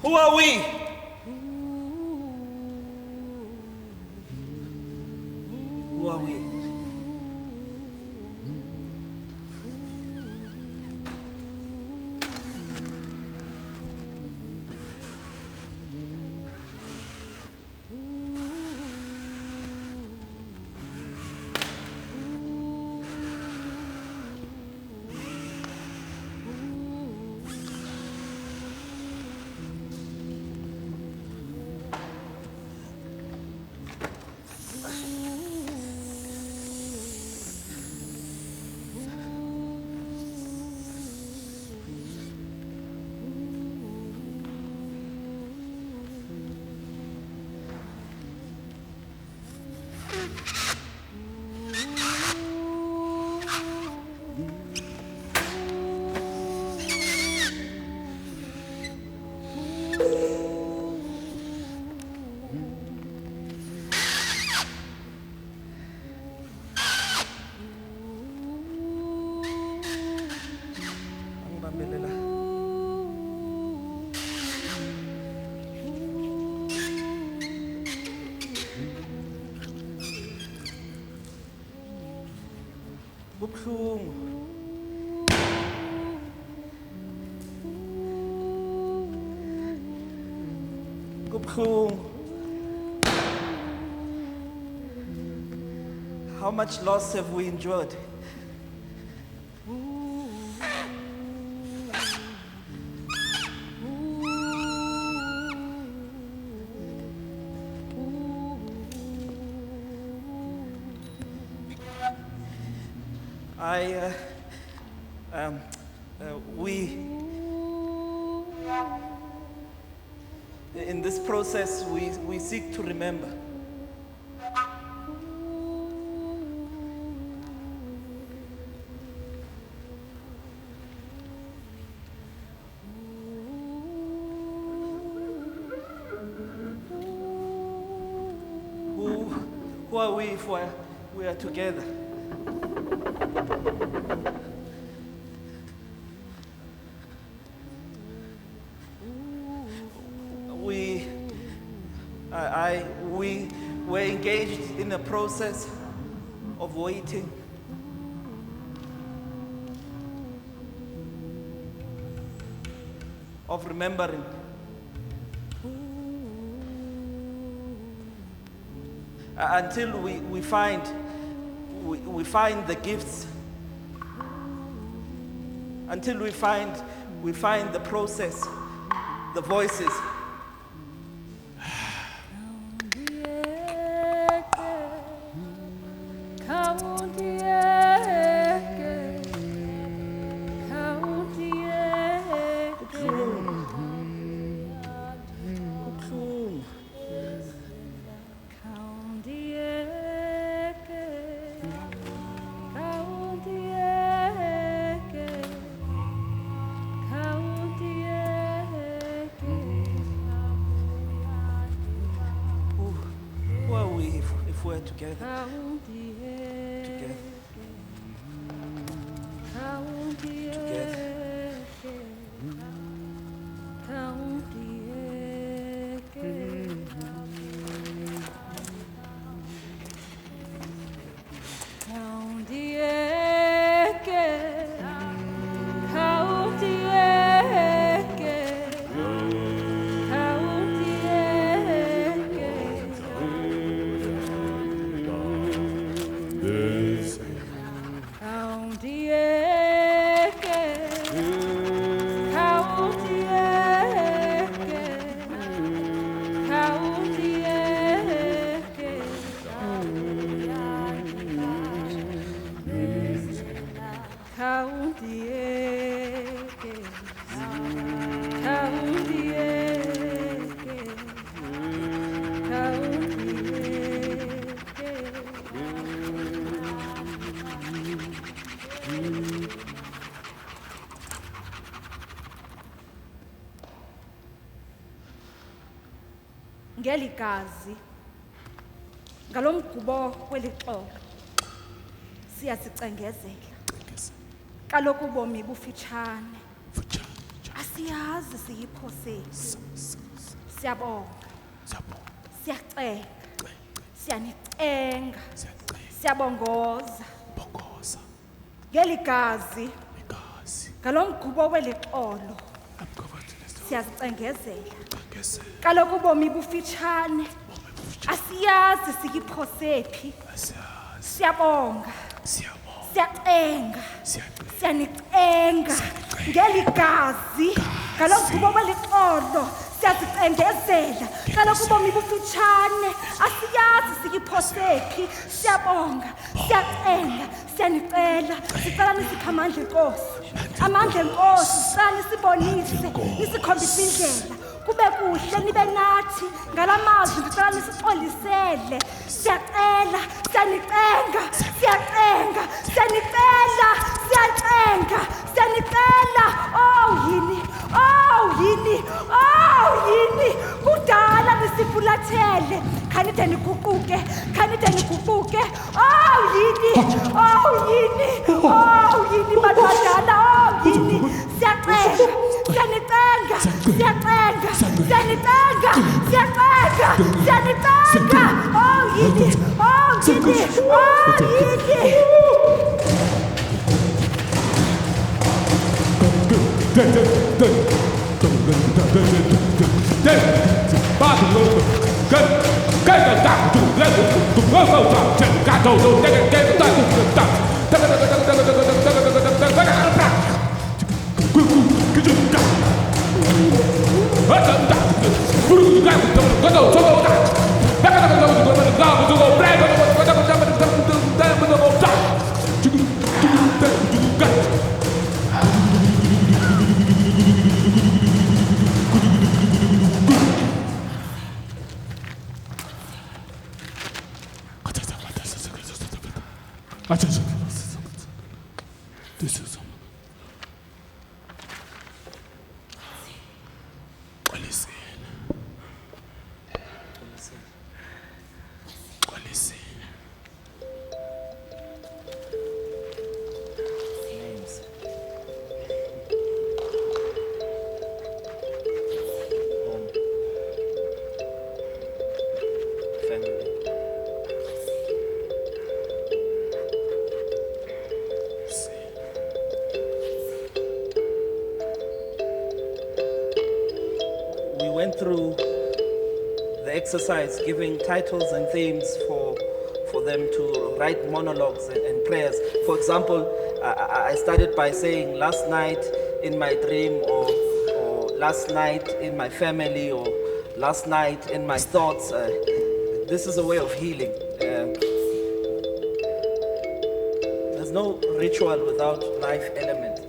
Who are we? Who are we? How much loss have we endured? In this process, we seek to remember. Who are we if we are together? We were engaged in a process of waiting, of remembering. Until we find the gifts, until we find the process, the voices. Mbothwe together. Ngeligazi ngalomgubo welixolo siyasicengezela kaloku ubomi bufitshane asiyazi siyiphosephi siyabonga siyacenga siyanicenga siyabongoza ngeligazi ngalomgubo welixolo siyasicengezela kaloku ubomi bufitshane asiyazi siyiphosephi siyabonga siyacenga siyanicenga ngeligazi ngalomgubo welixolo siyazicengezela kaloku ubomi bufitshane asiyazi siyiphosephi siyabonga siyacenga siyanicela sicela nisiphe amandla Nkosi Nkosi sicela nisibonise nisikhombise indlela kube kuhle nibe nathi ngalamazwi ngicela nisixolisele siyacela siyanicenga siyacenga siyanicela siyanicela yini kudala nisifulathele khanide niguquke yini badala yini siyacenga siyanicela yini Through the exercise, giving titles and themes for them to write monologues and prayers. For example, I started by saying last night in my dream, or last night in my family, or last night in my thoughts. This is a way of healing. There's no ritual without life element.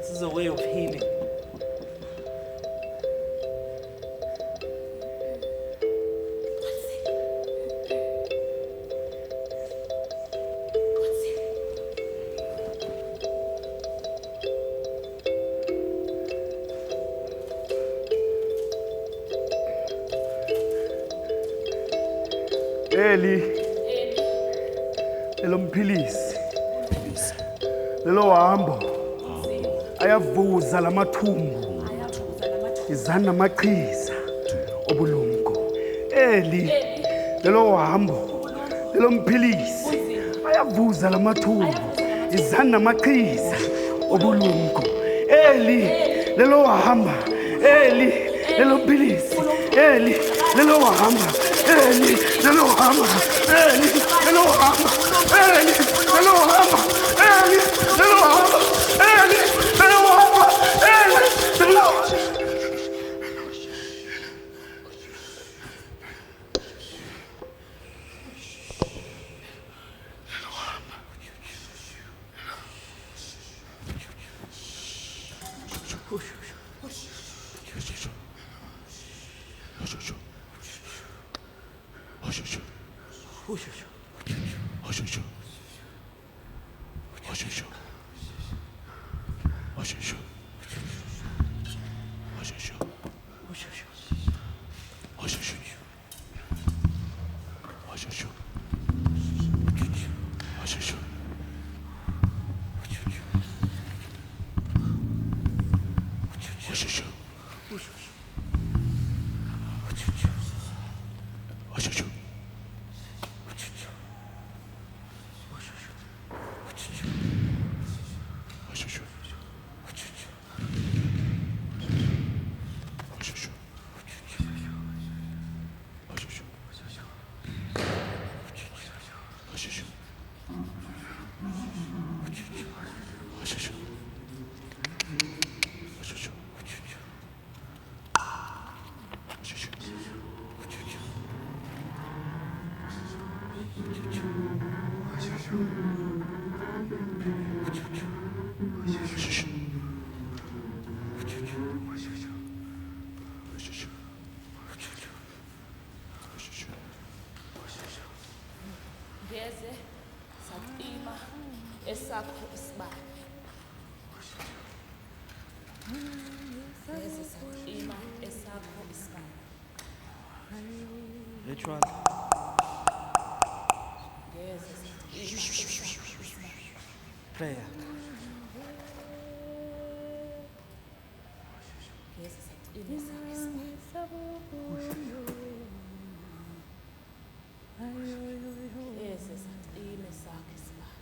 This is a way of healing. Eli elomphilisi lelo hambo ayavuza lamathumbu izana namaqhiza obulumko. Eli lelo hambo lelomphilisi ayavuza lamathumbu izana namaqhiza obulumko. Eli lelo hamba, Eli lelomphilisi, Eli lelo hamba, Eli lelo hamba, Eli lelo hamba, Eli lelo hamba, Eli lelo hamba, Eli lelo hamba, Eli lelo hamba. Ngeze satima esakho isibane. Ngeze satima esakho isibane. Ritual. Ngeze satima esakho isibane. Prayer. Ngeze satima esakho isibane. Ngeze satima esakho isibane.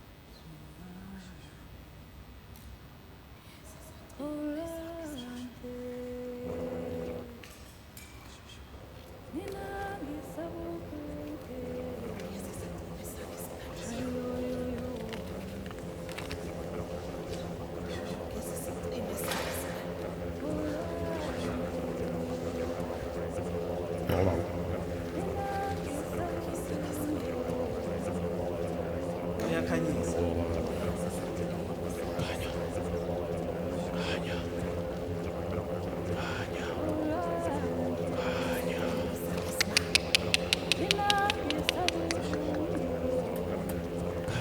Uyakhanyisa.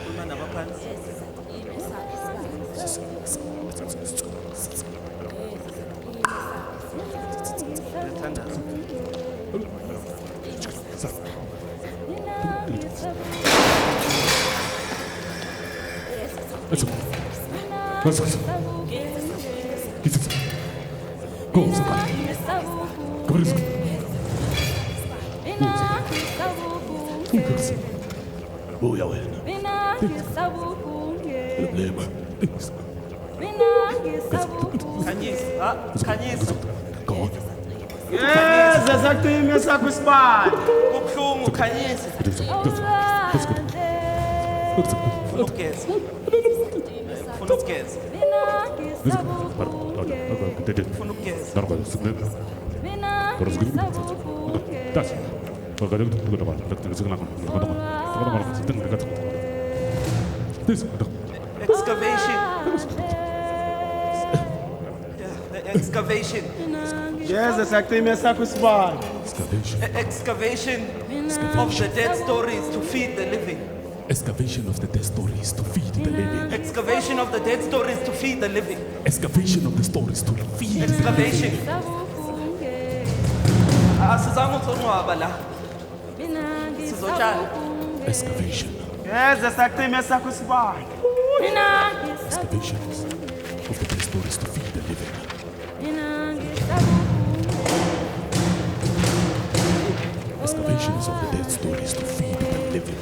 Uma nabaphansi. Uyathandaza. Buya wena. Lema. Khanyisa. Khanyisa. Yes, exactly sakho isibane. Kubuhlungu khanyisa. Funa ukugeza. Funa ukugeza. Funa ukugeza. Excavation. Yeah, excavation. Yes, exactly sakho isibane. Excavation of the dead stories to feed the living. Excavation of the dead stories to feed the living. Excavation of the dead stories to feed the living. Excavation of the stories to feed the living. Excavation. Asizange uthonwaba la. Sizotshala. Excavation. Yeza sactima sakho isibane. Excavations of the dead stories to feed the living. Excavations of the dead stories to feed the living.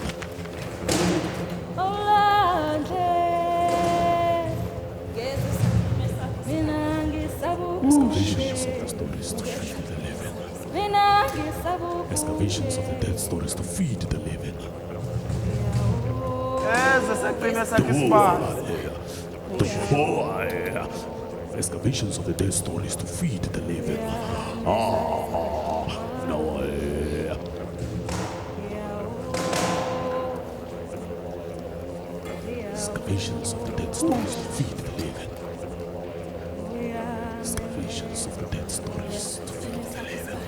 Excavations of the stories to feed the living. Excavations of the dead stories to feed the living. Yeza sactima sakho isibane. Excavations of the dead stories to feed the living. No. Excavations of the dead stories to feed the living. Excavations of the dead stories to feed the living.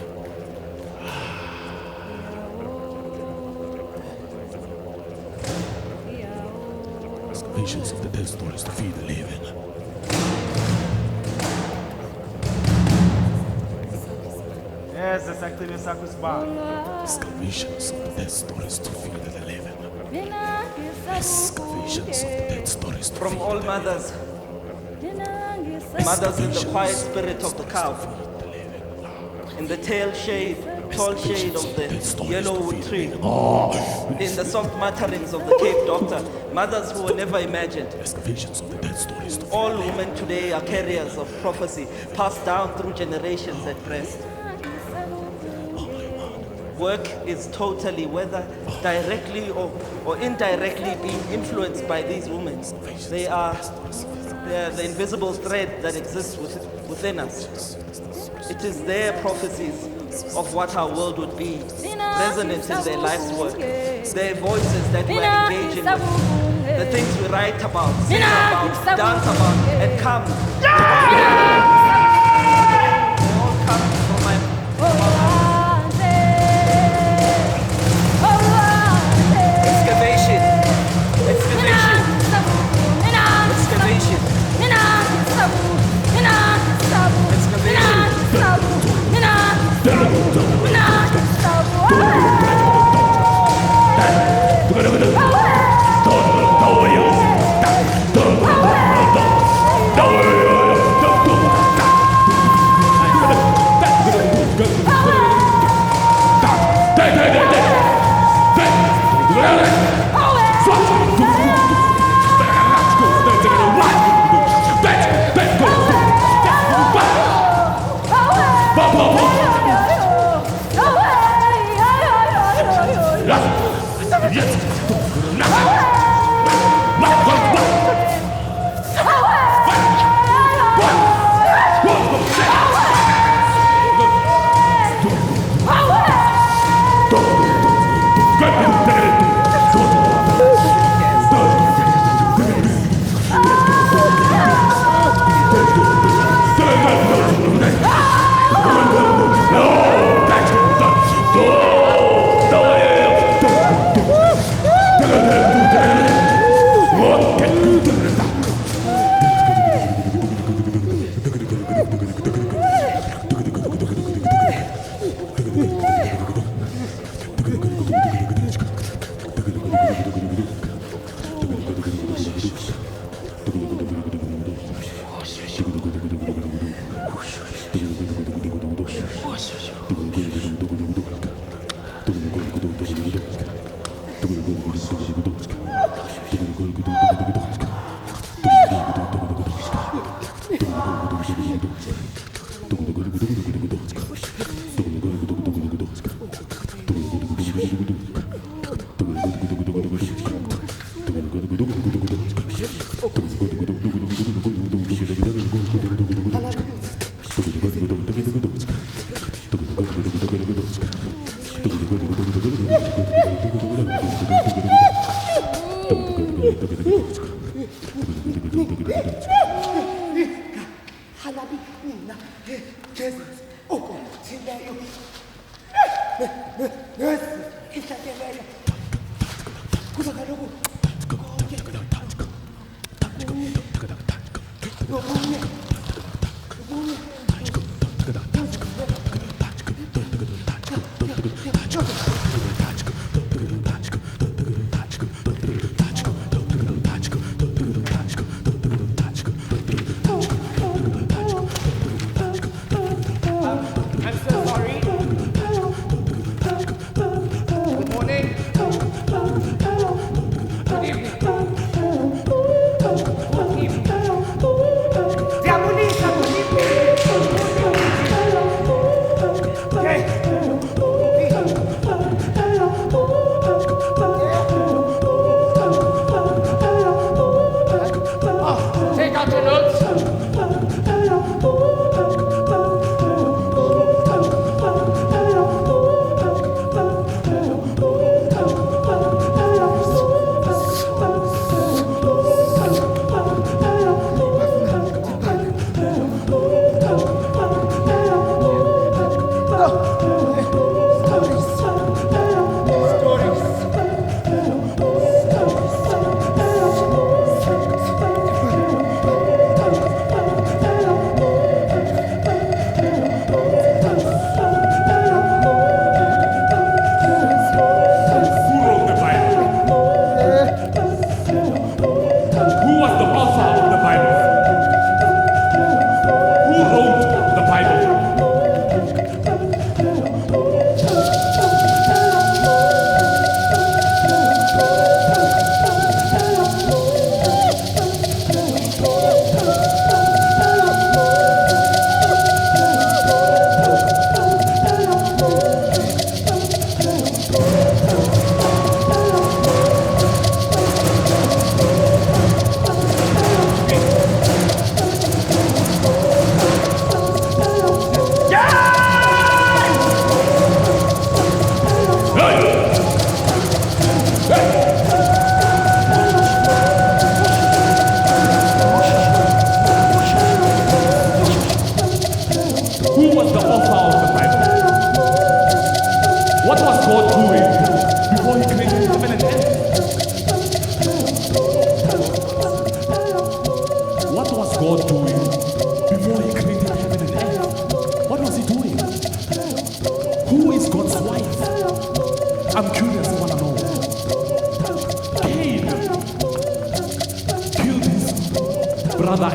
Excavations of the dead stories to feed the living. Yeza sactima sakho isibane. Excavations of the dead stories to feed the living. Excavations of the dead stories to From feed all the mothers, mothers in the quiet spirit of the cow, in the tall shade of the yellowwood tree, in the soft mutterings of the Cape Doctor, mothers who were never imagined. Excavations of the dead stories to feed All the living. women today are carriers of prophecy, passed down through generations at breast. Work is totally, whether directly or indirectly, being influenced by these women. They are the invisible thread that exists within us. It is their prophecies of what our world would be, resonant in their life's work. Their voices that we're engaging with, the things we write about, sing about, dance about, and come. They all come from my excavation. Excavation. Excavation.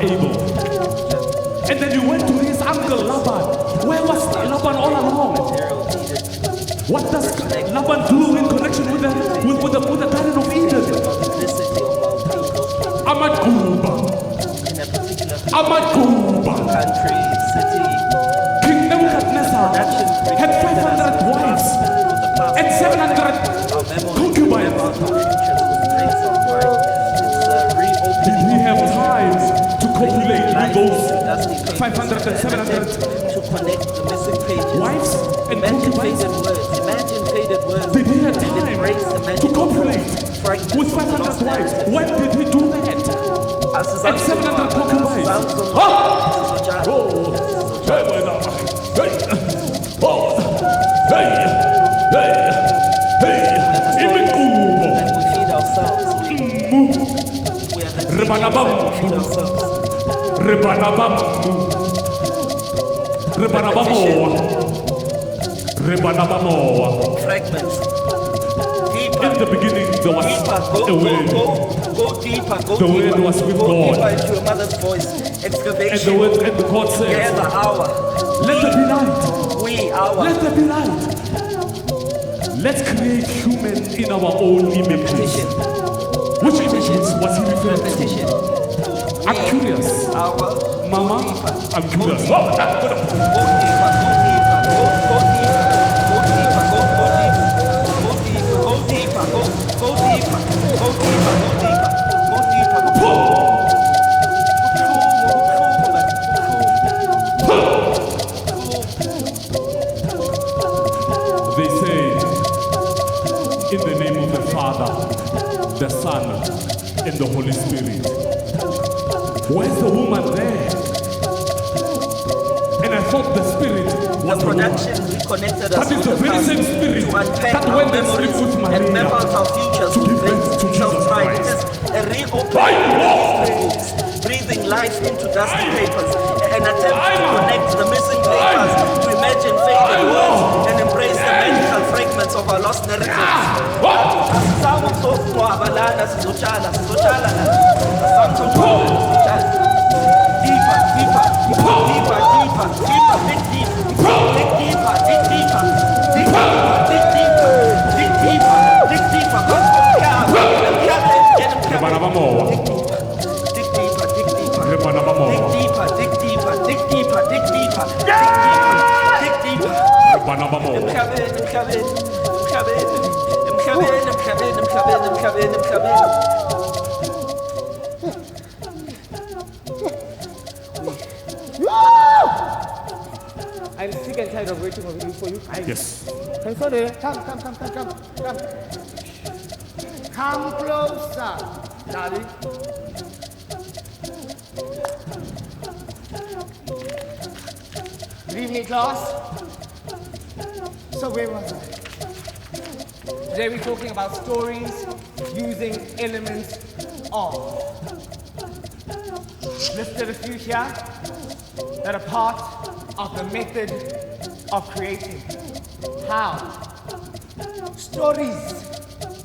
able. And then you went to his uncle Laban. Where was Laban all along? What does Laban do in connection with the Garden of Eden? Ahmad Kuba. Ahmad Kuba. Country, city, King Nebuchadnezzar had 500 wives and 700 concubines. Did he have time to copulate with those 500 and 700 to connect the missing pages? wives and Imagine concubines? faded words. Imagine faded words. Did he have And time embrace the to magic copulate fragments with of the 500 lost wives? narrative. When did he do that? And 700 concubines? Ah! Oh! Hey, hey, hey, hey, even Kubo. And we feed ourselves. We are the Rebanabam. we feed ourselves. Rebanabam. Rebanabamoa. Rebanabamoa. Fragments. Deeper. In the beginning, there was Deeper. a word. Go deeper. Go The word deeper. was with Go God. deeper into your mother's voice. And the Excavation. word and the God said, Together, hour. let there be light. We, our. Let there be light. Let's create human in our own images. Repetition. Which images was he referring to? Repetition. I'm curious. Our. Mama, I'm curious. Go deeper. Go deeper. Go deeper. Go deeper. Go deeper. Go deeper. Go deeper. Go deeper. Go deeper. Go deeper. Go deeper. They say, in the name of the Father, the Son, and the Holy Spirit. Where's the woman there? And I thought the Spirit was The the woman. production reconnected us But it's with the the very past same Spirit to unpack that our went and memories slept with and Maria map out our futures to with give birth to faith, Jesus self-pride. It Christ. is a reopening of history books, breathing life into dusty papers, an attempt to connect the missing papers, to imagine faded words and embrace the magical fragments of our lost narratives. Asizama ukuzokungcwaba lana sizotshala sizotshala lana. Asizama ukuzokungcwaba sizotshala. Deeper, deeper, deeper, deeper, deeper, dig deeper, dig deeper, dig deeper, dig deeper, dig deeper, dig deeper, dig deeper. Rebanabamoa. Dig deeper, dig deeper, Rebanabamoa. dig deeper, dig deeper, dig deeper, dig deeper, dig deeper. Rebanabamoa. Emhlabeni, emhlabeni, emhlabeni, emhlabeni, emhlabeni, emhlabeni, emhlabeni. I'm sick and tired of waiting for you guys. Yes. Come closer. Come. Come closer, darling. Good evening, class. So where was I? Today we're talking about stories using elements of. Listed a few here that are part of the method of creating. How? Stories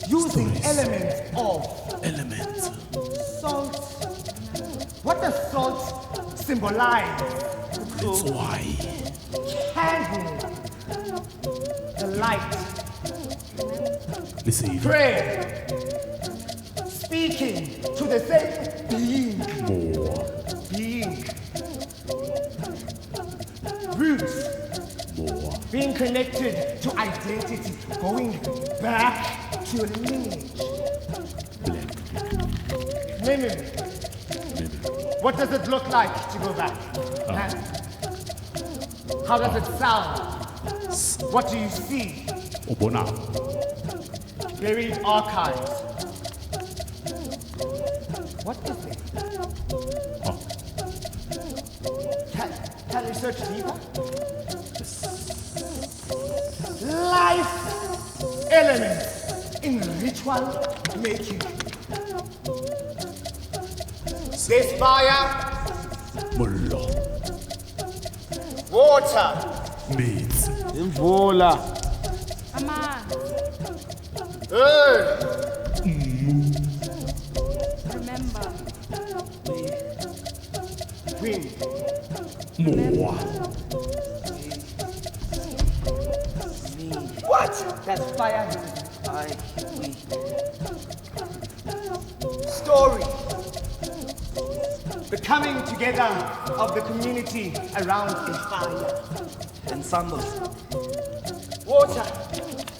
using elements of. Elements. Salt. What does salt symbolize? That's why. Candle. The light. Listen. Prayer. Speaking to the same being. More. Being. Roots. More. Being connected to identity. Going back to your lineage. Black. Memory. Maybe. What does it look like to go back? Huh? How does it sound? What do you see? Obona. Buried archives. What is it? Oh. Can you search deeper? Life elements in ritual making. There's fire, Mullo. water, Meats. Imvula. Amanzi. earth, Remember. wind. Moa. What? That's fire. We. Story. The coming together of the community around a fire. Ensemble. Water.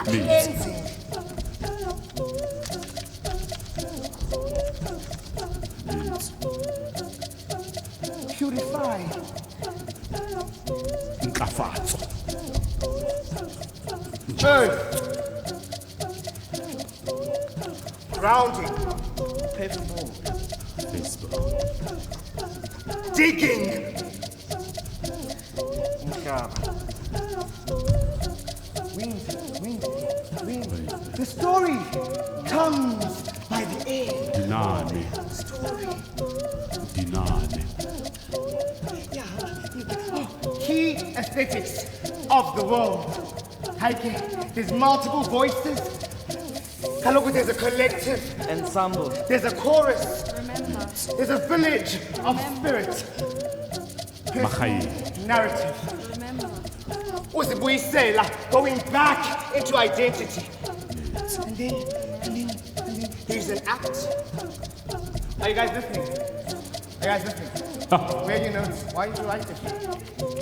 Meat. Cleansing. Purify. Nkafatso. Earth. Grounding. Pavement. Facebook. Digging. Umhlaba. Wind. The story comes by the air. Dinane. Story. Dinane. Key aesthetics of the world. There's multiple voices. Kaloku, there's a collective. Ensemble. There's a chorus. Remember. There's a village of spirit. Machayi. Narrative. Remember. Uzibuyisela, going back into identity. And then there's an act. Are you guys listening? Where you notes? Why you write it?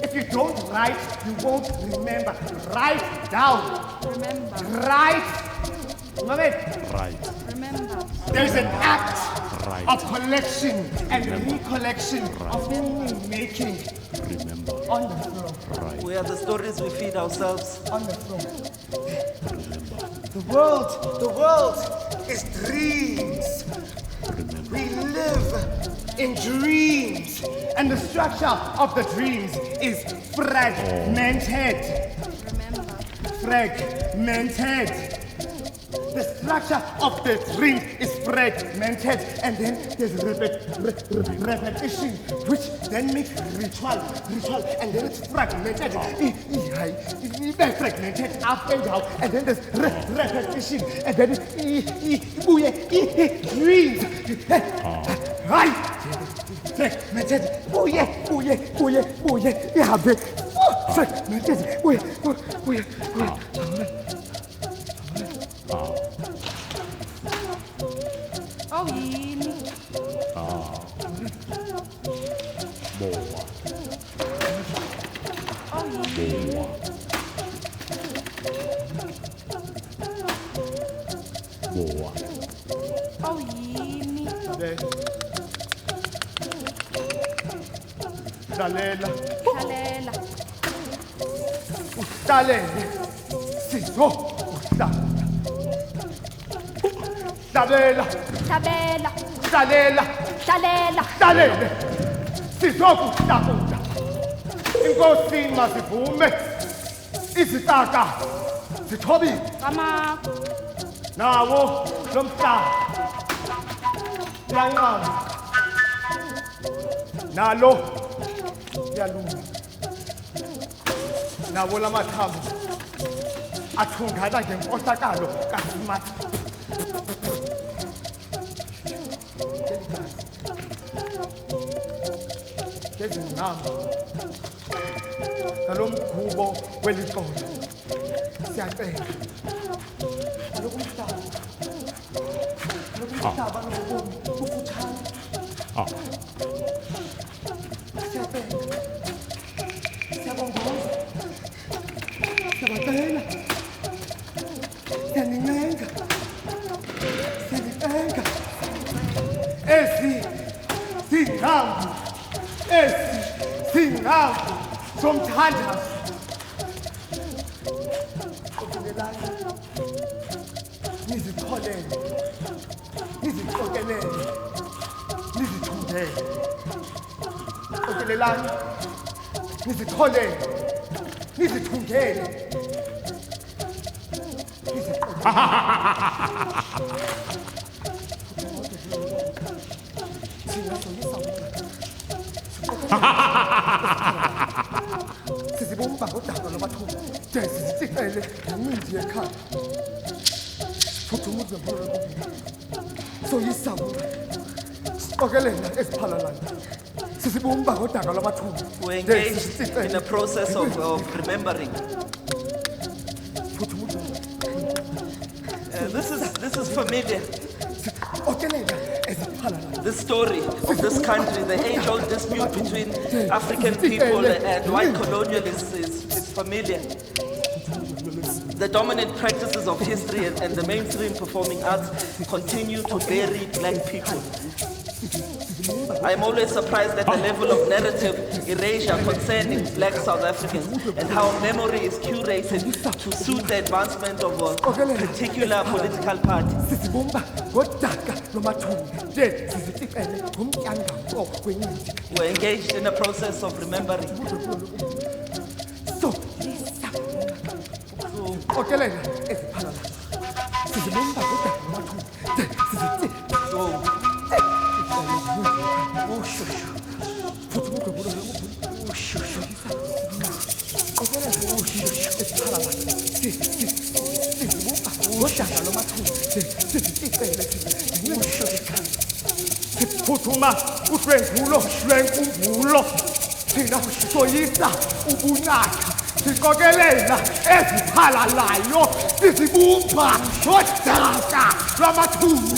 If you don't write, you won't remember. Write down. Remember. Write. Remember? Right. Remember. There's an act Right. of collection and recollection of meaning making Remember. on the floor. Right. We are the stories we feed ourselves. On the floor. The world is dreams. Remember. We live in dreams, and the structure of the dreams is fragmented. Remember. Fragmented. The structure of the dream is fragmented, and then there's repetition, which then makes ritual, and then it's fragmented. Fragmented up and down, and then there's repetition, and then dreams. Right. Fragmented. Oh, yini. Moa. Oh, yini. Moa. Moa. Oh, yini. Dalela. Khalela. Dalele. Sizo. Dalela. Tabela. Dalela. Hlalela. Dalele. Sizokudakuda. Inkosi masivume. Izitaka. Zithobile. Kama. Nawo lo mhlaba. Yanqama. Nalo yalunga. Nawo lamathambo. Athungana ngenkohlakalo kaSimathi. Ngezinqama. Nalomkhubo welixolo. Siyacela. Kaloku umhlaba. Umhlaba nobomi bufutshane. Siyabonga. Siyabongoza. Siyabacela. Siyanincenga. Siyanicela. Singhambo somthandazo. Qokelelani. Nizixolele. Nizixokelele. Nizithungele. Qokelelani. Nizixolele. Nizithungele. Sizibumba ngodaba lwamathuba de sizitixele ngemithi yekhaya futhi umuzi wempilo soyisabula siqokelela eziphalalana sizibumba ngodaka lwamathumbu. We're engaged in a process of remembering. This is familiar. This story of this country, the age-old dispute between African people and white colonialists is familiar. The dominant practices of history and the mainstream performing arts continue to bury black people. I'm always surprised at the level of narrative erasure concerning black South Africans and how memory is curated to suit the advancement of a particular political party. We're engaged in a process of remembering. Phuthuma udlwengulo lwenkumbulo thina soyisa ubunaka siqokelela eziphalalayo sizibumba ngodaka lwamathumbu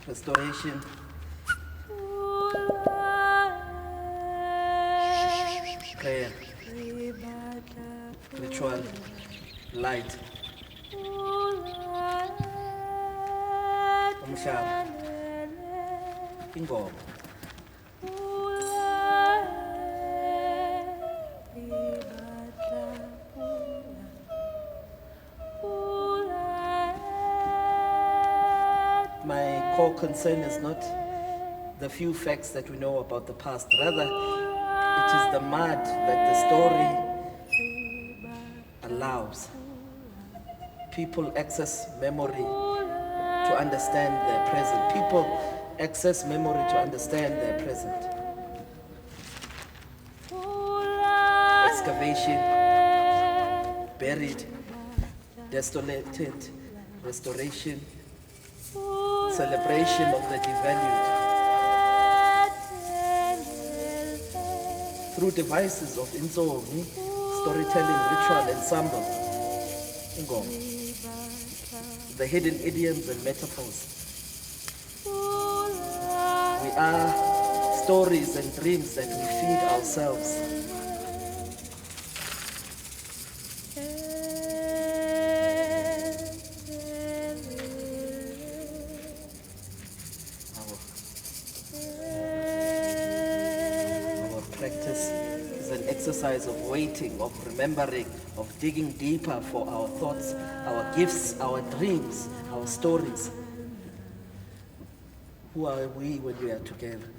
Restoration. Prayer. Ritual. Light. Umshaba. Ingoma. My core concern is not the few facts that we know about the past. Rather, it is the mud that the story allows. People access memory to understand their present. People access memory to understand their present. excavation, buried, desolated, restoration, celebration of the devalued. Through devices of insomi, storytelling, ritual, ensemble, ingoma, the hidden idioms and metaphors. We are stories and dreams that we feed ourselves. Our practice is an exercise of waiting, of remembering, of digging deeper for our thoughts, our gifts, our dreams, our stories. Who are we when we are together?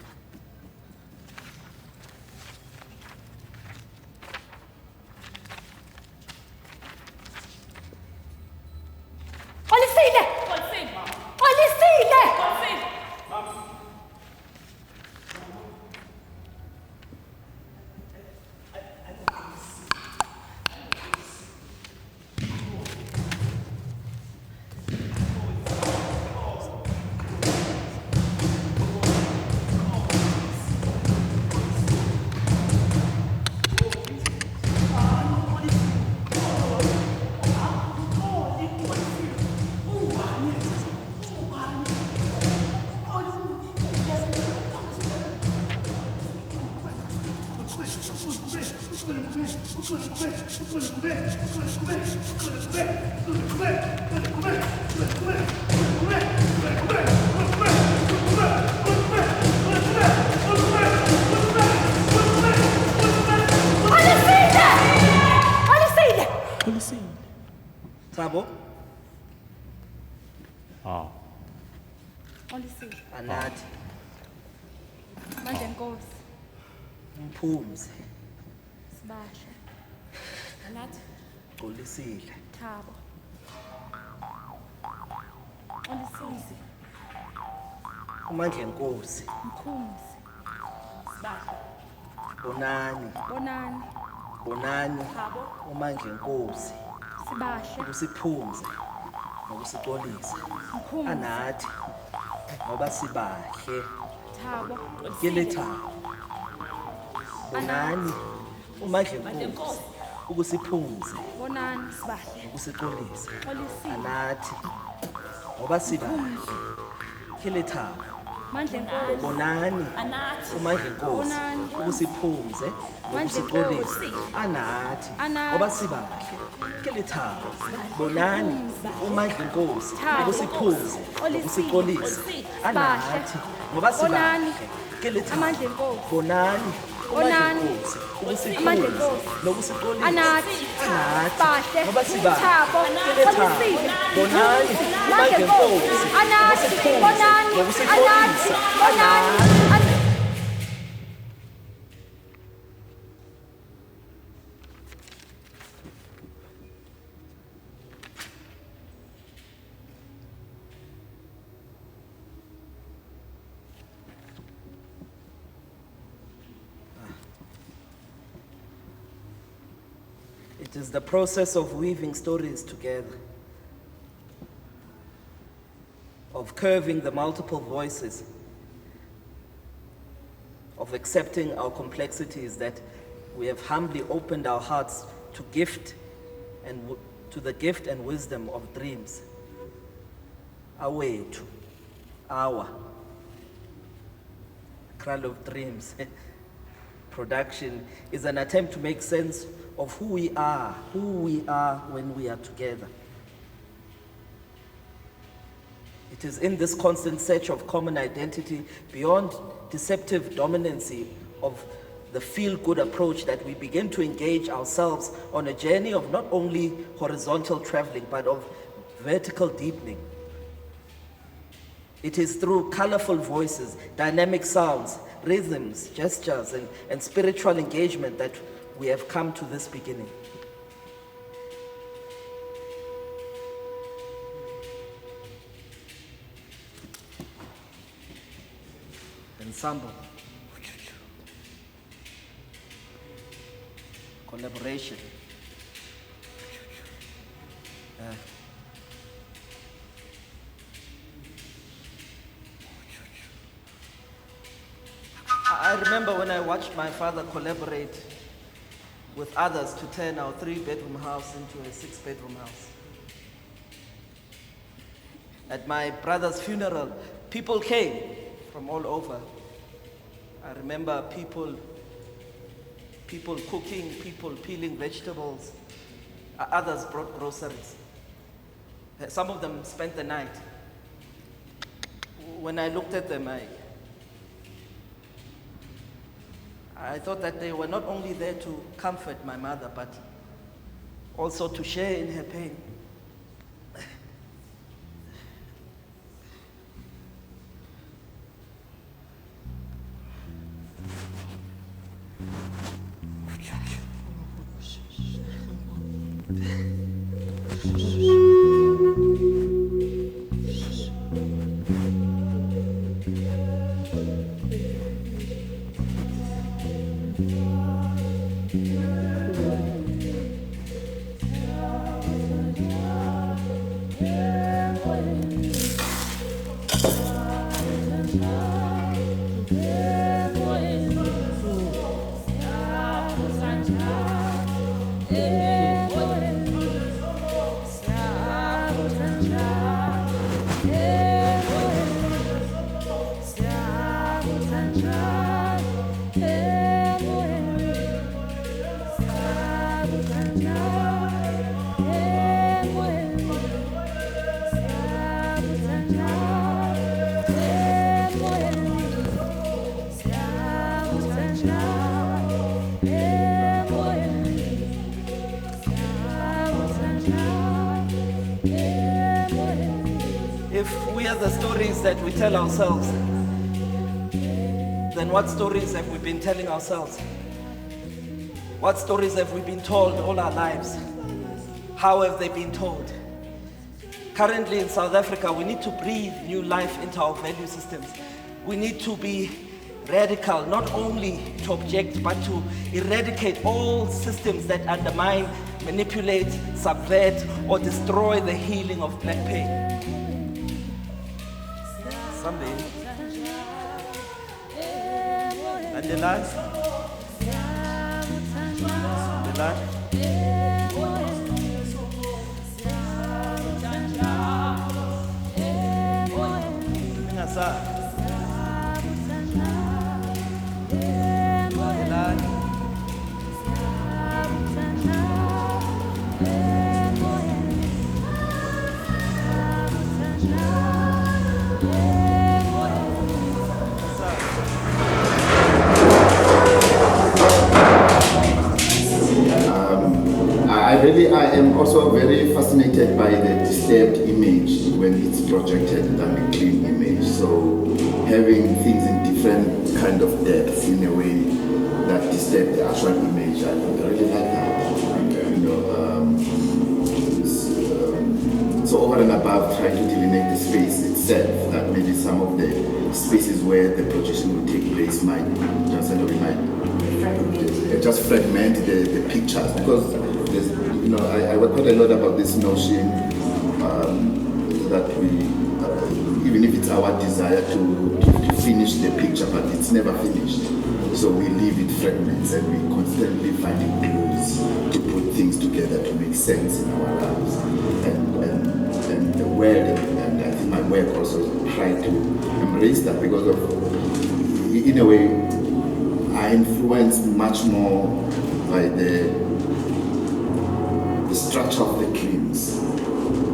Olisile! Consent, Mom. Olisile! Consent. Olisile! Thabo, Ah. Olisile. ANATHI, Manje Nkosi. MPHUMZI, Sibahle. ANATHI. XOLISILE, Thabo. Olisile. Mandla Mbothwe, Mkhumzi. SIBAHLE. Bonani, Bonani. Bonani, Thabo. uMandla Mbothwe, Sibahle. ukusiphumza nokusixolisa. Mkhumzi. ANATHI, ngoba sibahle, Thabo. keletha. Bonani, uMandla Mbothwe, ukusiphumza Bonani. Sibahle. nokusixolisa. Olisile. ANATHI, ngoba sibahle, keletha. Mandla Nkosi. Bonani, ANATHI. uMandla Mbothwe, Bonani. ukusiphumze Mandla nokusixolisa. Nkosi. ANATHI, ANATHI. ngoba sibahle, kelethabo. Bonani, uMandla Mbothwe, Thabo. ukusiphumze nokusixolisa. ANATHI, ngoba Bonani. sibahle, kelethabo. Amandla Nkosi. Bonani, Bonani. uMandla Mbothwe, Amandla ukusiphumze Nkosi. nokusixolisa. ANATHI. ANATHI, Sibahle. ngoba sibahle, Thabo. kelethabo. Olisile. Bonani, Mandla uMandla Nkosi. Mbothwe, ANATHI. ukusiphumze Bonani. nokusixolisa. ANATHI. Bonani. It is the process of weaving stories together, of curving the multiple voices, of accepting our complexities, that we have humbly opened our hearts to to the gift and wisdom of dreams. Awethu, our Cradle of Dreams production is an attempt to make sense of who we are when we are together. It is in this constant search of common identity beyond deceptive dominancy of the feel-good approach that we begin to engage ourselves on a journey of not only horizontal traveling, but of vertical deepening. It is through colorful voices, dynamic sounds, rhythms, gestures, and spiritual engagement that we have come to this beginning. Ensemble. collaboration. I remember when I watched my father collaborate with others to turn our 3-bedroom house into a 6-bedroom house. At my brother's funeral, people came from all over. I remember people cooking, people peeling vegetables. Others brought groceries. Some of them spent the night. When I looked at them, I thought that they were not only there to comfort my mother, but also to share in her pain. If we are the stories that we tell ourselves, then what stories have we been telling ourselves? What stories have we been told all our lives? How have they been told? Currently in South Africa, we need to breathe new life into our value systems. We need to be radical, not only to object, but to eradicate all systems that undermine, manipulate, subvert, or destroy the healing of black pain. Somebody. And the last? The last? I am also very fascinated by the disturbed image when it's projected than the clean image. So having things in different kind of depths in a way that disturb the actual image, I really like that. So over and above trying to delineate the space itself, that maybe some of the spaces where the projection will take place might just fragment the pictures, because there's, I work quite a lot about this notion that we, even if it's our desire to finish the picture, but it's never finished. So we leave it fragments and we constantly finding clues to put things together to make sense in our lives. And the work, and I think my work also tried to embrace that, because of, in a way, I influenced much more by the structure of the dreams,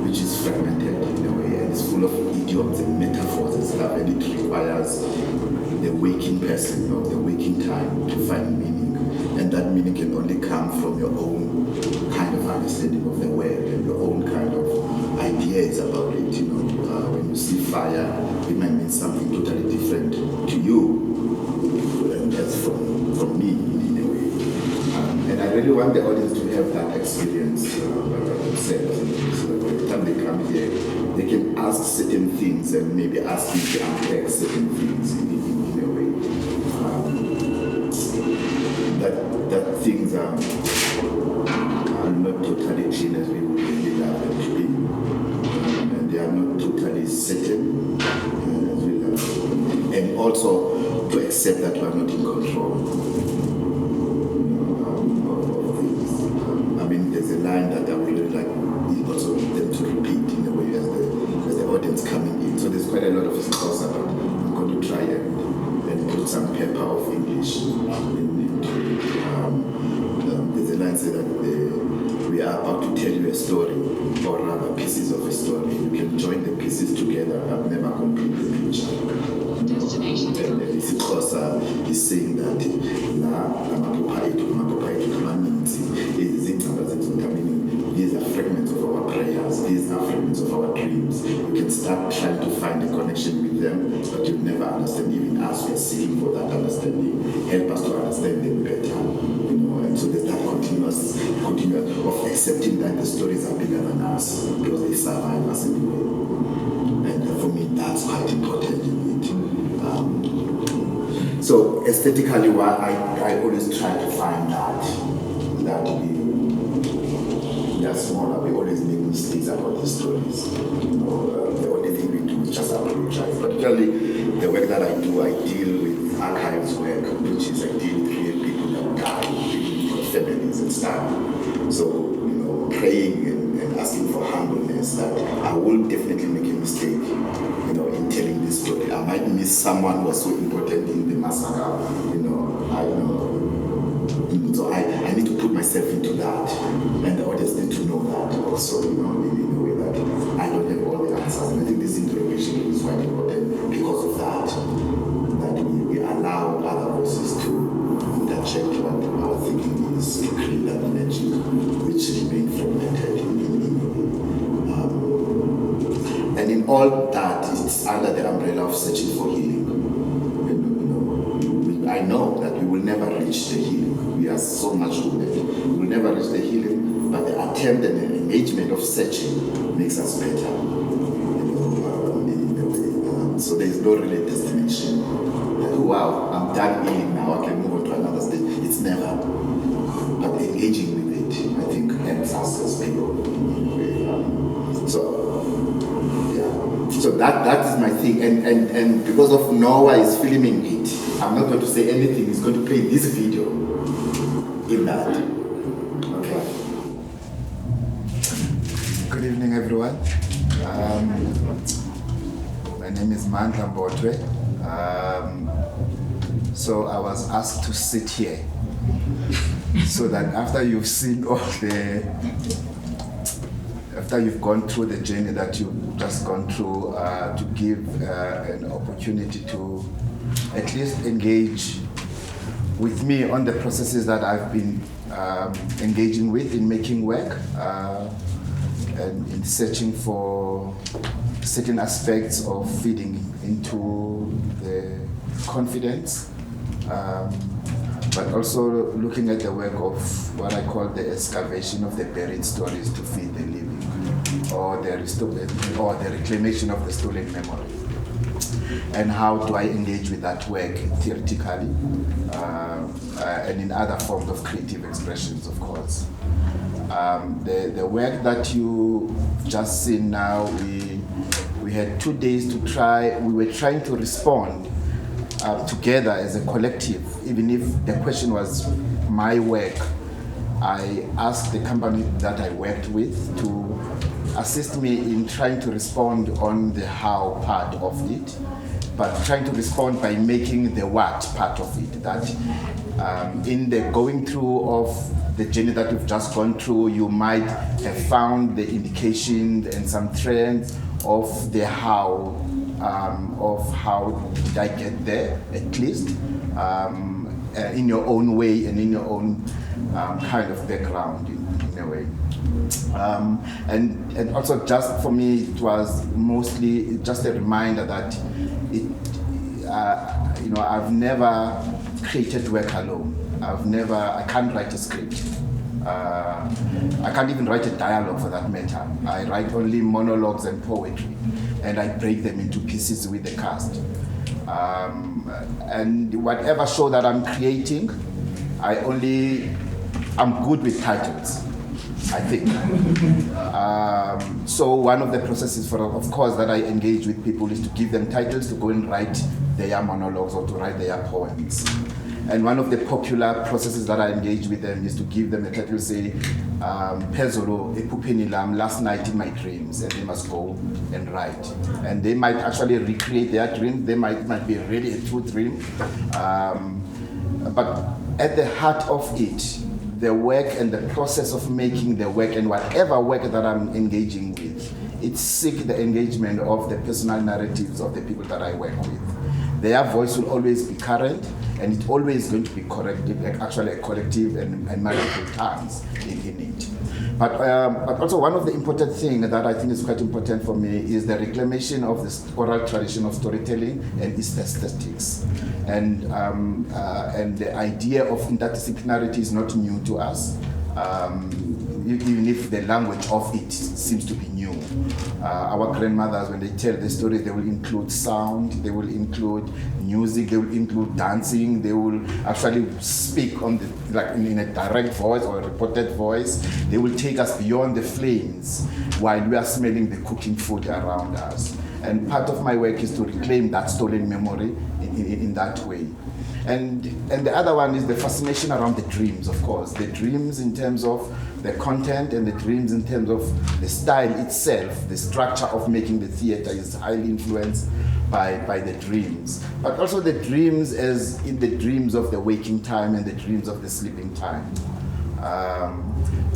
which is fragmented in a way, and it's full of idioms and metaphors and stuff, and it requires the waking person or the waking time to find meaning, and that meaning can only come from your own kind of understanding of the world and your own kind of ideas about it. When you see fire, it might mean something totally different to you, and that's from me in a way. And I really want the audience to have that experience themselves. So that by the time they come here, they can ask certain things and maybe ask you to unpack certain things in a way. That things totally clean as we would really love them to be. And they are not totally certain as we love them. And also to accept that we are not in control of things. I mean, there's a line that I would really like also them to repeat in a way as the audience coming in. So there's quite a lot of discourse about. I'm going to try and put some pepper of English into it. There's a line say that we are about to tell you a story, or rather pieces of a story. You can join the pieces together but never complete the picture. And this of course is saying that these are fragments of our prayers, these are fragments of our dreams. You can start trying to find a connection with them, but you'll never understand. Even as we are seeking for that understanding, help us to understand them better. And so there's that continuous of accepting that the stories are bigger than us because they survive us in a way. And for me, that's quite important in it. So aesthetically, I always try to find that we are smaller, we always make mistakes about the stories. The only thing we do is just apologize. Particularly the work that I do, I deal with archives work, which is I deal with real people that die, families and stuff. So, praying and asking for humbleness that I will definitely make a mistake, in telling this story. I might miss someone who was so important in the massacre, I know. So I need to put myself into that, and the audience need to know that also, in a way that I don't have all the answers. And I think this interrogation is quite important because of that we allow other voices to interject what our thinking is to create that energy which remain fragmented and in all that, it's under the umbrella of searching for healing. I know that we will never reach the healing. We are so much wounded. We will never reach the healing, but the attempt and the engagement of searching makes us better. So there is no really destination. Wow, I'm done healing now, I can move on to another stage. It's never. But engaging with it, I think, helps us as people. So that is my thing, and because of Noah is filming it, I'm not going to say anything. He's going to play this video in that. Okay. Good evening, everyone. My name is Mandla Mbothwe. So I was asked to sit here so that after you've seen all after you've gone through the journey that you've just gone through, to give an opportunity to at least engage with me on the processes that I've been engaging with in making work and in searching for certain aspects of feeding into the confidence, but also looking at the work of what I call the excavation of the buried stories to feed the living, or the reclamation of the stolen memory. And how do I engage with that work theoretically and in other forms of creative expressions, of course. The work that you just seen now, we had 2 days to try. We were trying to respond together as a collective, even if the question was my work. I asked the company that I worked with to assist me in trying to respond on the how part of it, but trying to respond by making the what part of it. That in the going through of the journey that we've just gone through, you might have found the indication and some trends of the how, of how did I get there, at least, in your own way and in your own kind of background, in a way. And also just for me, it was mostly just a reminder that I've never created work alone. I can't write a script. I can't even write a dialogue for that matter. I write only monologues and poetry, and I break them into pieces with the cast. And whatever show that I'm creating, I'm good with titles. I think. So one of the processes, of course, that I engage with people is to give them titles to go and write their monologues or to write their poems. And one of the popular processes that I engage with them is to give them a title, say, Pezolo, Epupeni Lam, last night in my dreams, and they must go and write. And they might actually recreate their dream. They might be really a true dream. But at the heart of it, the work and the process of making the work and whatever work that I'm engaging with, it seeks the engagement of the personal narratives of the people that I work with. Their voice will always be current, and it's always going to be corrected, actually a collective and multiple tongues in it. But also one of the important things that I think is quite important for me is the reclamation of the oral tradition of storytelling and its aesthetics. And the idea of interdisciplinarity is not new to us, even if the language of it seems to be new. Our grandmothers, when they tell the stories, they will include sound, they will include music, they will include dancing, they will actually speak on in a direct voice or a reported voice. They will take us beyond the flames while we are smelling the cooking food around us. And part of my work is to reclaim that stolen memory in that way. And the other one is the fascination around the dreams, of course. The dreams in terms of the content and the dreams in terms of the style itself. The structure of making the theater is highly influenced by the dreams. But also the dreams as in the dreams of the waking time and the dreams of the sleeping time.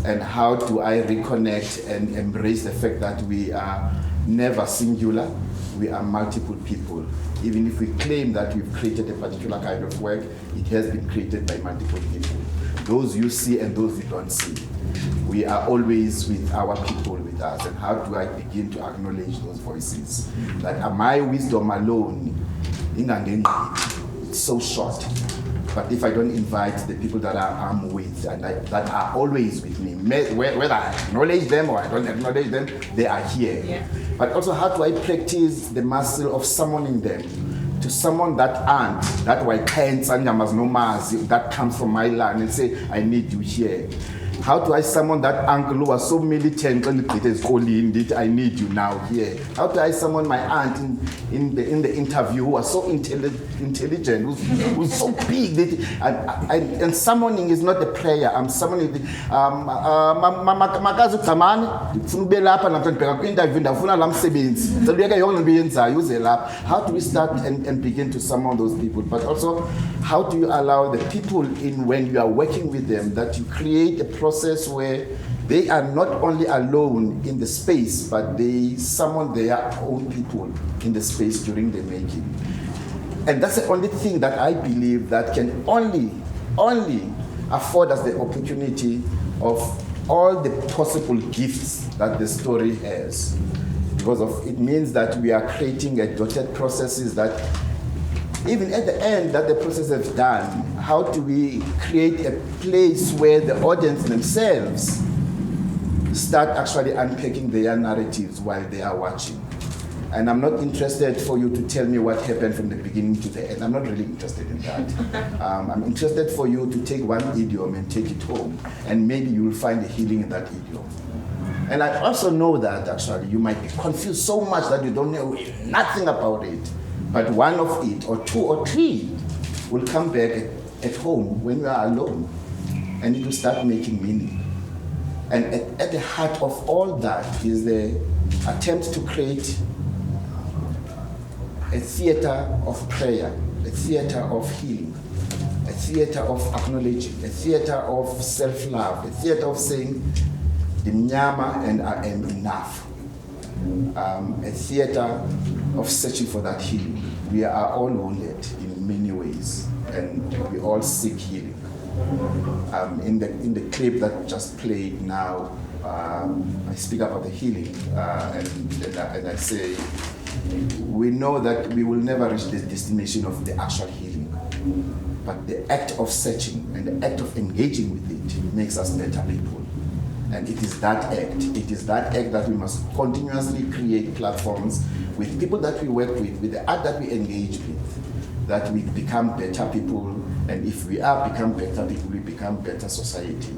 And how do I reconnect and embrace the fact that we are never singular, we are multiple people. Even if we claim that we've created a particular kind of work, it has been created by multiple people. Those you see and those you don't see. We are always with our people with us. And how do I begin to acknowledge those voices? That my wisdom alone, it's so short. But if I don't invite the people that I'm with and that are always with me, whether I acknowledge them or I don't acknowledge them, they are here. Yeah. But also, how do I practice the muscle of summoning them to summon that aunt, that white hands and that comes from my land and say, I need you here. How do I summon that uncle who was so militant and I need you now here? How do I summon my aunt in the interview who was so intelligent, who's so big? And summoning is not a prayer. I'm summoning the how do we start and begin to summon those people? But also, how do you allow the people in when you are working with them that you create a process where they are not only alone in the space, but they summon their own people in the space during the making. And that's the only thing that I believe that can only afford us the opportunity of all the possible gifts that the story has. Because it means that we are creating a dotted processes that even at the end that the process is done, how do we create a place where the audience themselves start actually unpacking their narratives while they are watching? And I'm not interested for you to tell me what happened from the beginning to the end. I'm not really interested in that. I'm interested for you to take one idiom and take it home, and maybe you will find a healing in that idiom. And I also know that actually you might be confused so much that you don't know nothing about it. But one of it, or two or three, will come back at home when you are alone, and it will start making meaning. And at the heart of all that is the attempt to create a theater of prayer, a theater of healing, a theater of acknowledging, a theater of self-love, a theater of saying, Dimnyama and I am enough. A theater of searching for that healing. We are all wounded in many ways, and we all seek healing. In the clip that just played now, I speak about the healing, and I say, we know that we will never reach the destination of the actual healing, but the act of searching and the act of engaging with it makes us better people. And it is that act that we must continuously create platforms with people that we work with the art that we engage with, that we become better people. And if we are become better people, we become better society.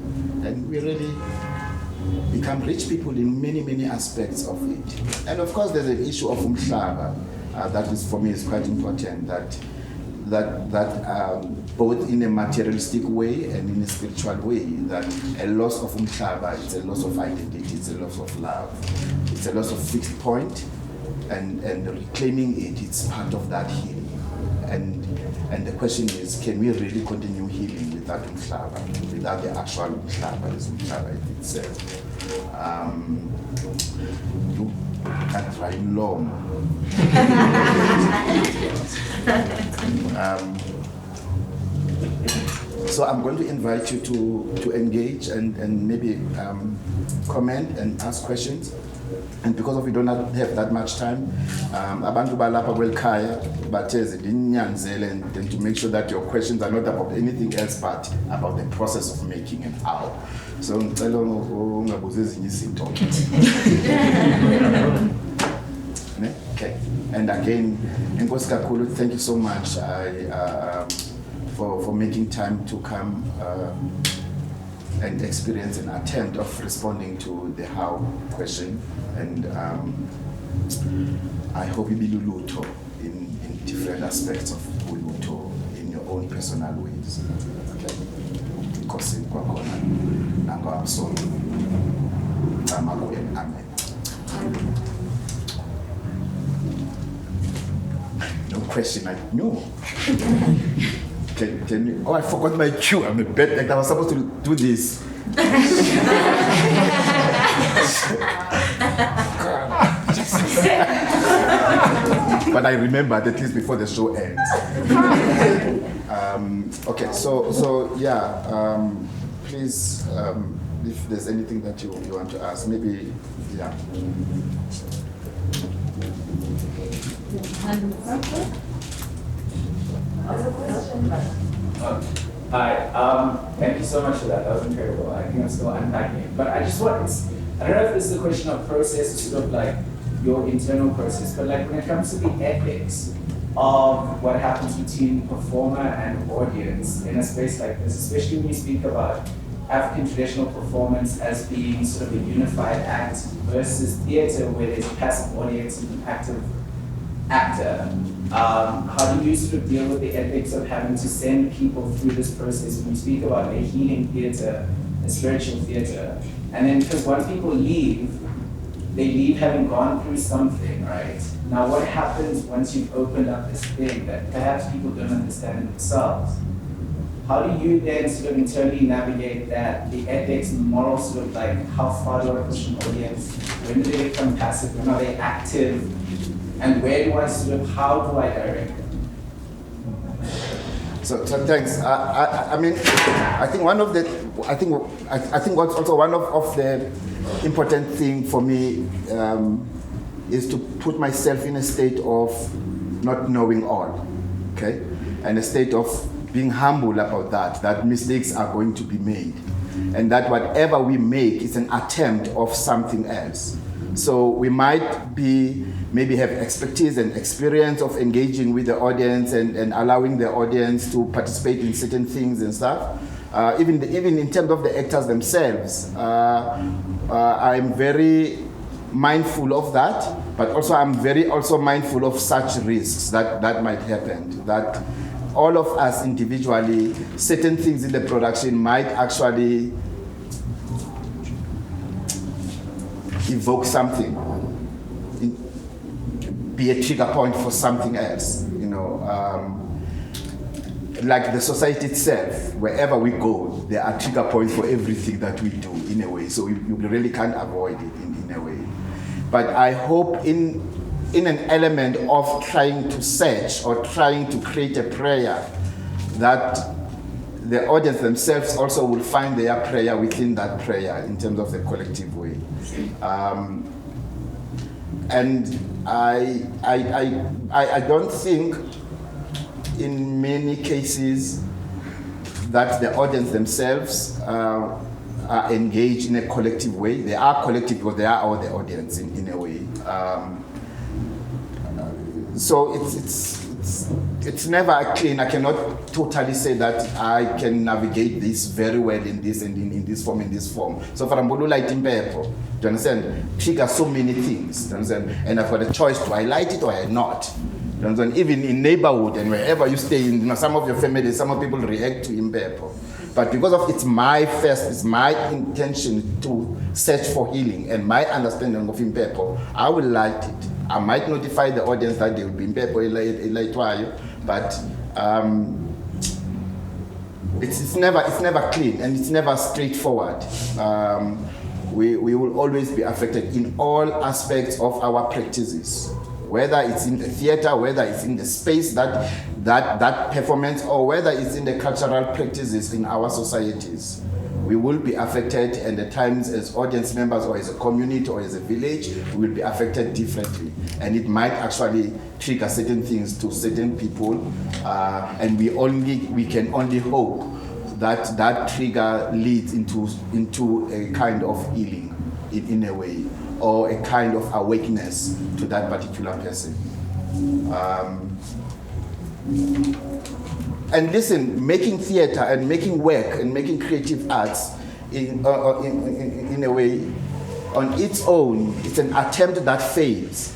And we really become rich people in many, many aspects of it. And of course, there's an issue of umhlaba that is, for me, is quite important, that both in a materialistic way and in a spiritual way, that a loss of umhlaba, it's a loss of identity, it's a loss of love, it's a loss of fixed point, and reclaiming it, it's part of that healing. And the question is, can we really continue healing without umhlaba, without the actual umhlaba, the umhlaba itself? You can't try long. So I'm going to invite you to engage and maybe comment and ask questions. And because we don't have that much time, abantu balapha kwelikhaya batheze dinyanzele and to make sure that your questions are not about anything else but about the process of making and how. So ngicela ungabuza ezinye izinto. Okay. And again, Nkosi kakhulu, thank you so much for making time to come and experience an attempt of responding to the how question. And I hope you be luluto in different aspects of luluto in your own personal ways. Okay. Kosi kwakhona nango absolu. Amen. No question, I know. Can you? Oh, I forgot my cue. I'm a bad actor. I was supposed to do this. But I remembered at least before the show ends. Okay, so yeah. Please, if there's anything that you want to ask, maybe, yeah. Hi, thank you so much for that. That was incredible. I think I'm still unpacking it. But I just want, I don't know if this is a question of process, or sort of like your internal process, but like when it comes to the ethics of what happens between performer and audience in a space like this, especially when you speak about African traditional performance as being sort of a unified act versus theater where there's a passive audience and an active actor. How do you sort of deal with the ethics of having to send people through this process when you speak about a healing theater, a spiritual theater? And then because when people leave, they leave having gone through something, right? Now what happens once you've opened up this thing that perhaps people don't understand themselves? How do you then sort of internally navigate that, the ethics, the moral sort of like, how far do I push an audience? When do they become passive? When are they active? And where do I sort of, how do I direct them? So thanks. I mean, I think one of the, I think what's also one of the important thing for me is to put myself in a state of not knowing all, okay? And a state of being humble about that mistakes are going to be made. And that whatever we make is an attempt of something else. So we might maybe have expertise and experience of engaging with the audience and allowing the audience to participate in certain things and stuff. Even in terms of the actors themselves, I'm very mindful of that, but also I'm very also mindful of such risks that might happen. That all of us individually, certain things in the production might actually evoke something, be a trigger point for something else, you know. Like the society itself, wherever we go, there are trigger points for everything that we do in a way, so you really can't avoid it in a way. But I hope in an element of trying to search or trying to create a prayer, that the audience themselves also will find their prayer within that prayer in terms of the collective way. And I don't think in many cases that the audience themselves are engaged in a collective way. They are collective because they are all the audience in a way. So it's it's never clean. I cannot totally say that I can navigate this very well in this and in this form. So for Mbulu light in purple, do you understand? Trigger so many things, do you understand? And I've got a choice, do I light it or I not? Do you understand? Even in neighborhood and wherever you stay, some of your family, some of people react to in purple. But because of it's my intention to search for healing and my understanding of impepo, I will light it. I might notify the audience that they will be impepo, but it's never clean and it's never straightforward. We will always be affected in all aspects of our practices, whether it's in the theater, whether it's in the space that performance, or whether it's in the cultural practices in our societies. We will be affected, and at times as audience members or as a community or as a village, we will be affected differently. And it might actually trigger certain things to certain people, and we can only hope that that trigger leads into a kind of healing in a way, or a kind of awakeness to that particular person. And listen, making theater and making work and making creative arts in a way, on its own, it's an attempt that fails.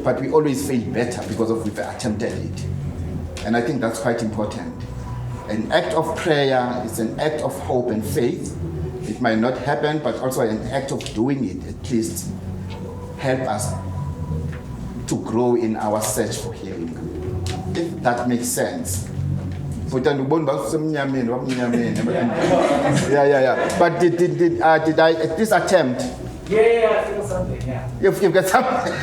But we always fail better because we've attempted it. And I think that's quite important. An act of prayer is an act of hope and faith. It might not happen, but also an act of doing it at least help us to grow in our search for healing. If that makes sense. Yeah. But did I at least attempt? Yeah, I feel something, yeah. You've got something.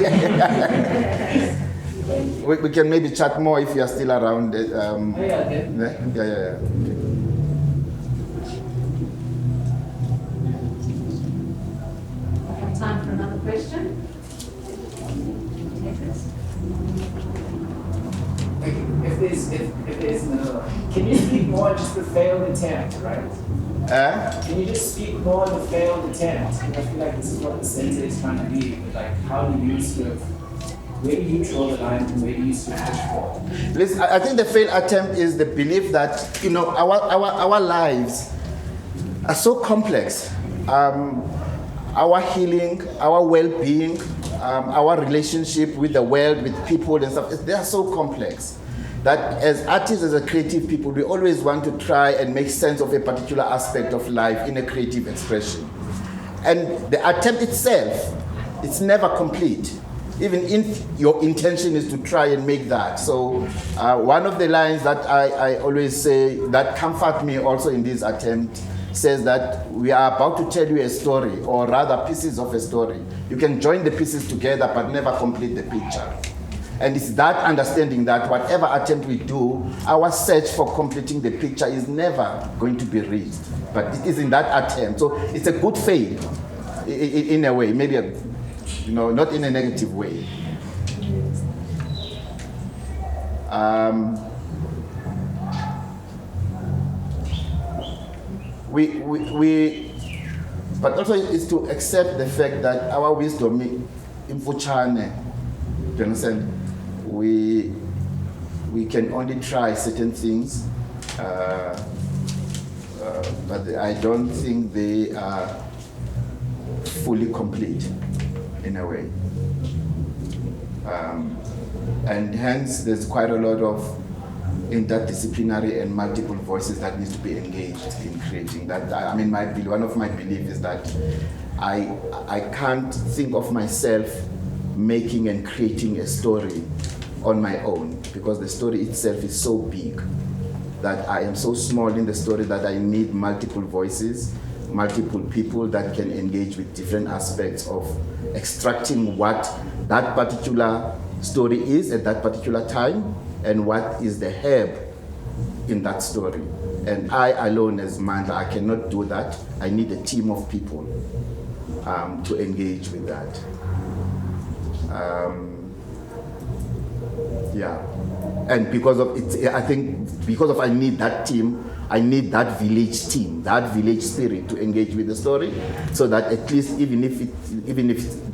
we can maybe chat more if you are still around. Yeah. Time for another question. If there's no, can you speak more on just the failed attempt, right? Can you just speak more on the failed attempt? I feel like this is what the center is trying to be. Like, how do you sort of, where do you draw the line and where do you sort of push for? Listen, I think the failed attempt is the belief that, our lives are so complex. Our healing, our well-being, our relationship with the world, with people and stuff, they are so complex that as artists, as a creative people, we always want to try and make sense of a particular aspect of life in a creative expression. And the attempt itself, it's never complete, even if your intention is to try and make that. So one of the lines that I always say that comfort me also in this attempt says that we are about to tell you a story, or rather pieces of a story. You can join the pieces together but never complete the picture. And it's that understanding that whatever attempt we do, our search for completing the picture is never going to be reached. But it is in that attempt. So it's a good fail in a way, maybe not in a negative way. But also is to accept the fact that our wisdom in Fuchane, do you understand? We can only try certain things, but I don't think they are fully complete in a way. And hence there's quite a lot of interdisciplinary and multiple voices that needs to be engaged in creating that. One of my beliefs is that I can't think of myself making and creating a story on my own, because the story itself is so big that I am so small in the story that I need multiple voices, multiple people that can engage with different aspects of extracting what that particular story is at that particular time and what is the herb in that story. And I alone as Mandla, I cannot do that. I need a team of people to engage with that. And because of it, I think because I need that team, I need that village team, that village spirit to engage with the story, so that at least even if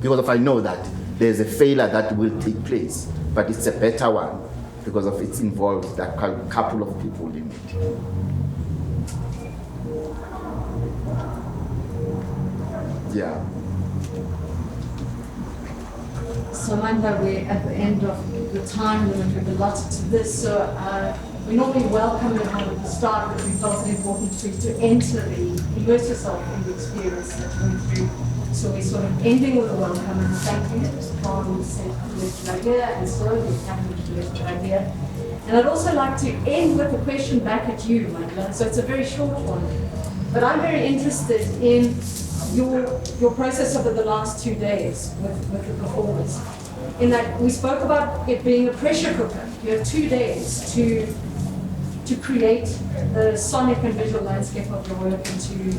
because I know that there's a failure that will take place, but it's a better one because of it's involved that couple of people in it. Yeah. So Mandla, we're at the end of the time limit we've allotted to this, so we normally welcome everyone at the start, but we felt it important to enter immerse yourself in the experience that you went through. So we're sort of ending with a welcome and thank you. From said left right here, and so the captain left right here. And I'd also like to end with a question back at you, Mandla. So it's a very short one, but I'm very interested in your process over the last 2 days with the performance. In that we spoke about it being a pressure cooker. You have 2 days to create the sonic and visual landscape of your work and to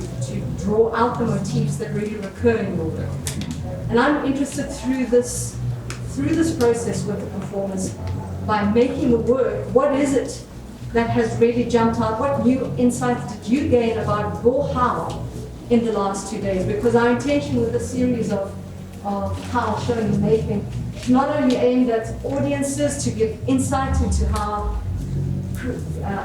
draw out the motifs that really recur in your work. And I'm interested through this process with the performance, by making the work, what is it that has really jumped out? What new insights did you gain about your how in the last 2 days? Because our intention with a series of how showing and making not only aimed at audiences to give insight into how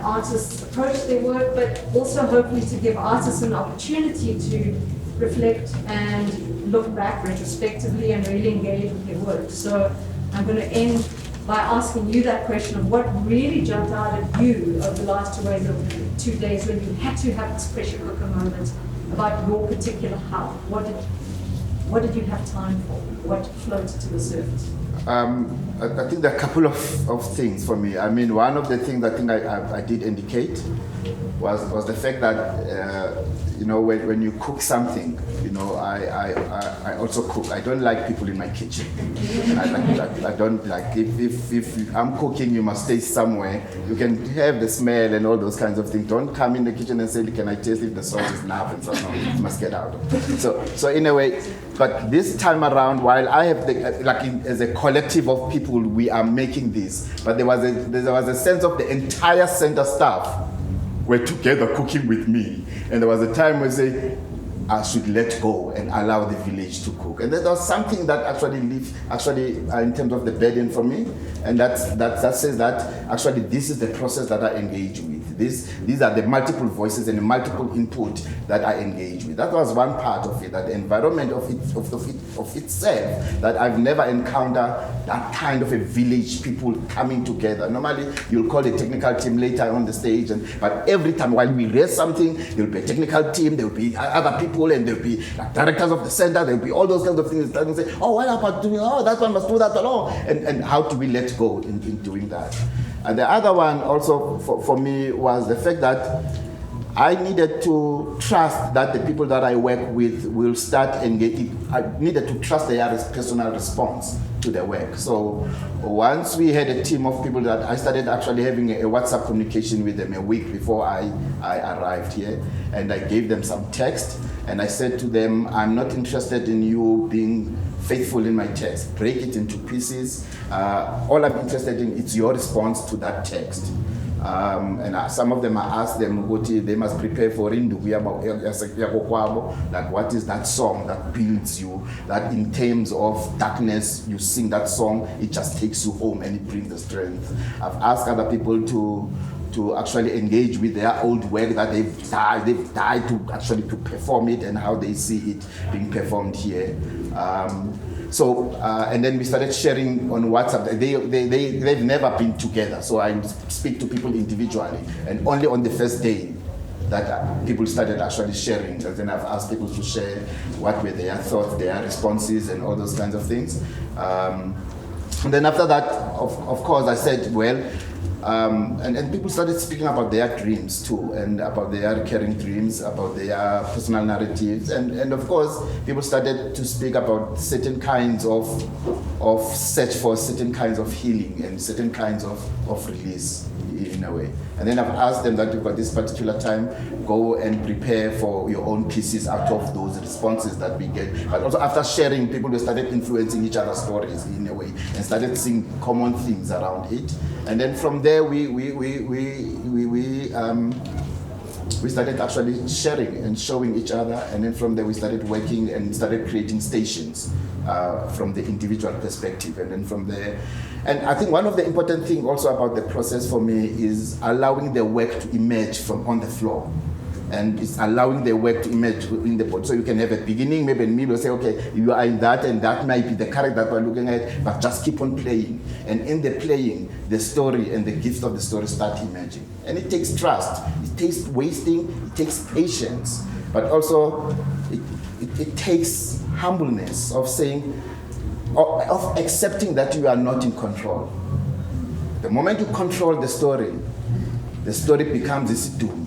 artists approach their work, but also hopefully to give artists an opportunity to reflect and look back retrospectively and really engage with their work. So I'm going to end by asking you that question of what really jumped out at you over the last 2 days when you had to have this pressure cooker moment about your particular how. What did you have time for? What floated to the surface? I think there are a couple of things for me. I mean, one of the things I think I did indicate was the fact that you know, when you cook something, you know, I also cook. I don't like people in my kitchen. I don't like, if I'm cooking, you must stay somewhere. You can have the smell and all those kinds of things. Don't come in the kitchen and say, can I taste if the salt is enough? And so no, you must get out. So in a way, but this time around, while I have as a collective of people, we are making this, but there was a sense of the entire center staff were together cooking with me. And there was a time where I say, I should let go and allow the village to cook. And there was something that actually in terms of the burden for me. And that says that actually this is the process that I engage with. These are the multiple voices and the multiple input that I engage with. That was one part of it, that the environment of itself, that I've never encountered that kind of a village, people coming together. Normally, you'll call a technical team later on the stage, but every time while we raise something, there'll be a technical team, there'll be other people, and there'll be like directors of the center, there'll be all those kinds of things. And say, oh, what about doing, oh, that one must do that alone. And how do we let go in doing that? And the other one also for me was the fact that I needed to trust that the people that I work with will start engaging. I needed to trust their personal response to the work. So once we had a team of people that I started actually having a WhatsApp communication with them a week before I arrived here, and I gave them some text, and I said to them, I'm not interested in you being faithful in my text. Break it into pieces. All I'm interested in is your response to that text. And some of them I asked them, they must prepare for like what is that song that builds you, that in terms of darkness, you sing that song, it just takes you home and it brings the strength. I've asked other people to actually engage with their old work that they've died to perform it and how they see it being performed here. And then we started sharing on WhatsApp. They've never been together, so I speak to people individually, and only on the first day that people started actually sharing. And then I've asked people to share what were their thoughts, their responses, and all those kinds of things. And then after that, of course, I said, well, and people started speaking about their dreams too, and about their recurring dreams, about their personal narratives, and of course, people started to speak about certain kinds of search for certain kinds of healing and certain kinds of release in a way. And then I've asked them that at this particular time, go and prepare for your own pieces out of those responses that we get. But also after sharing, people started influencing each other's stories in a way and started seeing common things around it. And then from there, we we started actually sharing and showing each other, and then from there we started working and started creating stations from the individual perspective, and then from there. And I think one of the important things also about the process for me is allowing the work to emerge from on the floor. And it's allowing the work to emerge in the body. So you can have a beginning, maybe me will say, okay, you are in that, and that might be the character that we're looking at, but just keep on playing. And in the playing, the story and the gift of the story start emerging. And it takes trust, it takes wasting, it takes patience, but also it takes humbleness of saying, of accepting that you are not in control. The moment you control the story becomes this doom.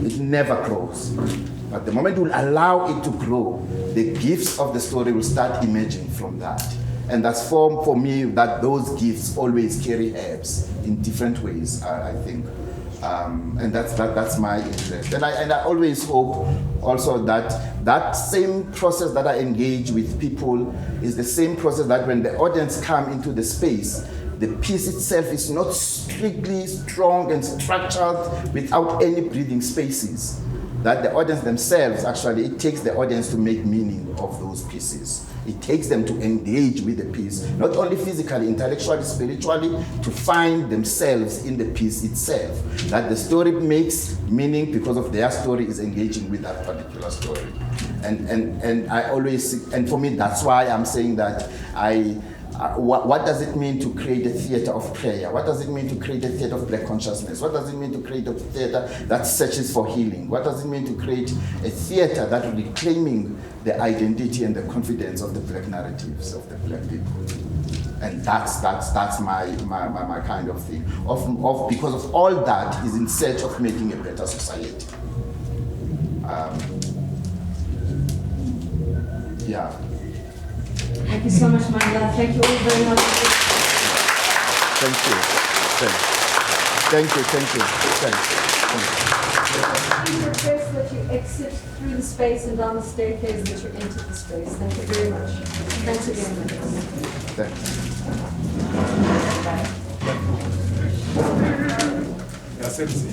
It never grows. But the moment you allow it to grow, the gifts of the story will start emerging from that. And that's for me that those gifts always carry herbs in different ways, I think. And that's my interest. And I always hope also that same process that I engage with people is the same process that when the audience come into the space, the piece itself is not strictly strong and structured without any breathing spaces. That the audience themselves, actually, it takes the audience to make meaning of those pieces. It takes them to engage with the piece, not only physically, intellectually, spiritually, to find themselves in the piece itself. That the story makes meaning because of their story is engaging with that particular story. And I always, and for me, that's why I'm saying that what does it mean to create a theater of prayer? What does it mean to create a theater of Black consciousness? What does it mean to create a theater that searches for healing? What does it mean to create a theater that is reclaiming the identity and the confidence of the Black narratives of the Black people? And that's my kind of thing. Because of all that is in search of making a better society. Yeah. Thank you so much, Mandla. Thank you all very much. Thank you. Thank you. I request that you exit through the space and down the staircase that you enter the space. Thank you very much. Thanks again. Thanks. Gracias.